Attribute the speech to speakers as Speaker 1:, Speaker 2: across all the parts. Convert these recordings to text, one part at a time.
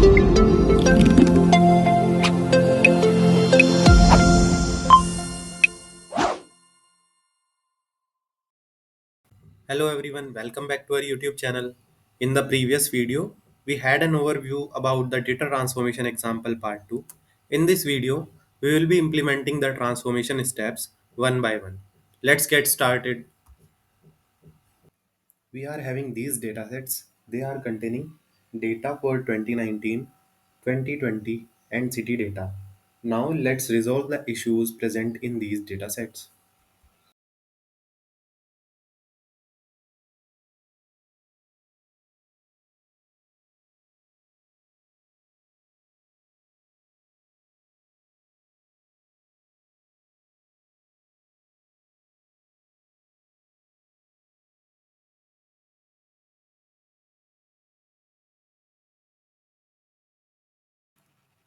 Speaker 1: Hello everyone, welcome back to our YouTube channel. In the previous video, we had an overview about the data transformation example part 2. In this video, we will be implementing the transformation steps one by one. Let's get started. We are having these data sets. They are containing data for 2019, 2020 and city data. Now let's resolve the issues present in these data sets.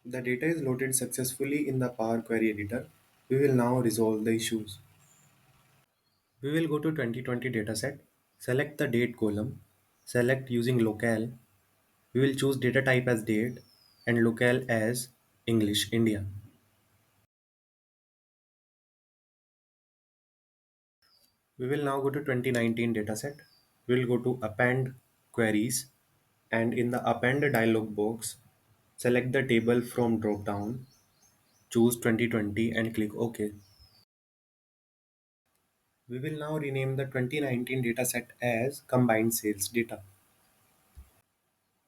Speaker 1: The data is loaded successfully in the Power Query editor. We will now resolve the issues. We will go to 2020 dataset, select the date column, select using locale. We will choose data type as date and locale as English India. We will now go to 2019 dataset. We will go to append queries and in the append dialog box, select the table from drop down, choose 2020 and click OK. We will now rename the 2019 dataset as combined sales data.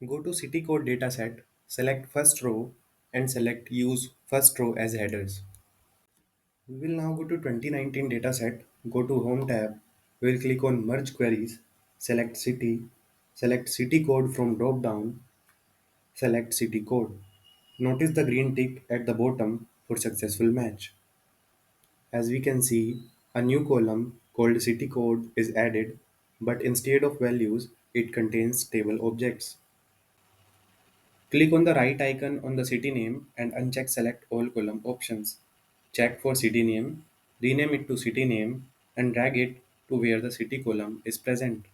Speaker 1: Go to city code dataset, select first row and select use first row as headers. We will now go to 2019 dataset, go to home tab, we will click on merge queries, select city code from drop down, select city code. Notice the green tick at the bottom for successful match. As we can see, a new column called city code is added, but instead of values, it contains table objects. Click on the right icon on the city name and uncheck select all column options. Check for city name, rename it to city name and drag it to where the city column is present.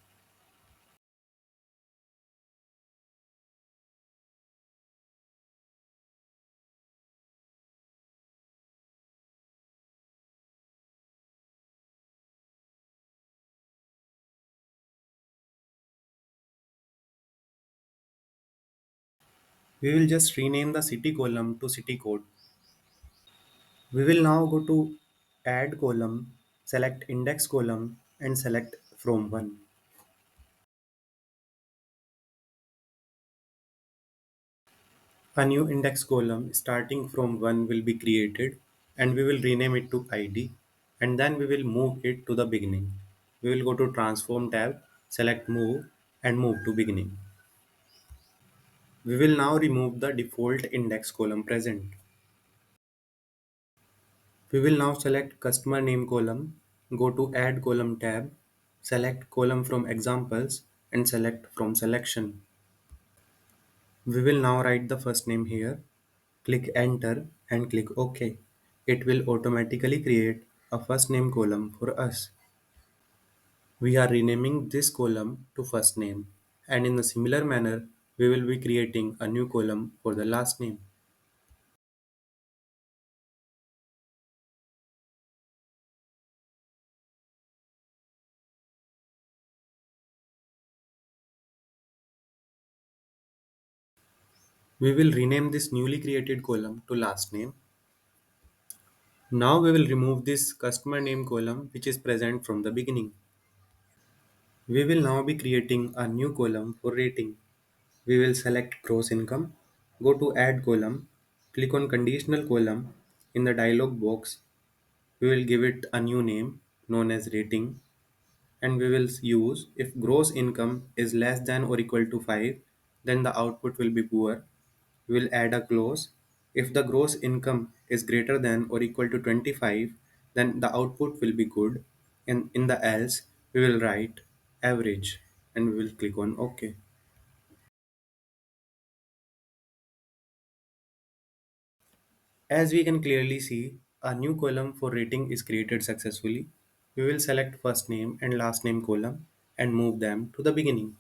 Speaker 1: We will just rename the city column to city code. We will now go to add column, select index column and select from 1. A new index column starting from 1 will be created and we will rename it to ID and then we will move it to the beginning. We will go to transform tab, select move and move to beginning. We will now remove the default index column present. We will now select customer name column, go to add column tab, select column from examples and select from selection. We will now write the first name here, click enter and click OK. It will automatically create a first name column for us. We are renaming this column to first name and in a similar manner we will be creating a new column for the last name. We will rename this newly created column to last name. Now we will remove this customer name column which is present from the beginning. We will now be creating a new column for rating. We will select gross income, go to add column, click on conditional column. In the dialog box, we will give it a new name known as rating and we will use if gross income is less than or equal to 5, then the output will be poor. We will add a clause. If the gross income is greater than or equal to 25, then the output will be good. And in the else, we will write average and we will click on OK. As we can clearly see, a new column for rating is created successfully. We will select first name and last name column and move them to the beginning.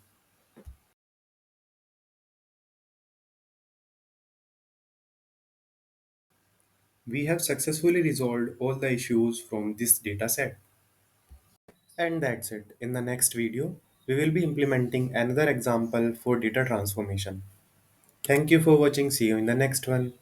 Speaker 1: We have successfully resolved all the issues from this dataset. And that's it. In the next video, we will be implementing another example for data transformation. Thank you for watching. See you in the next one.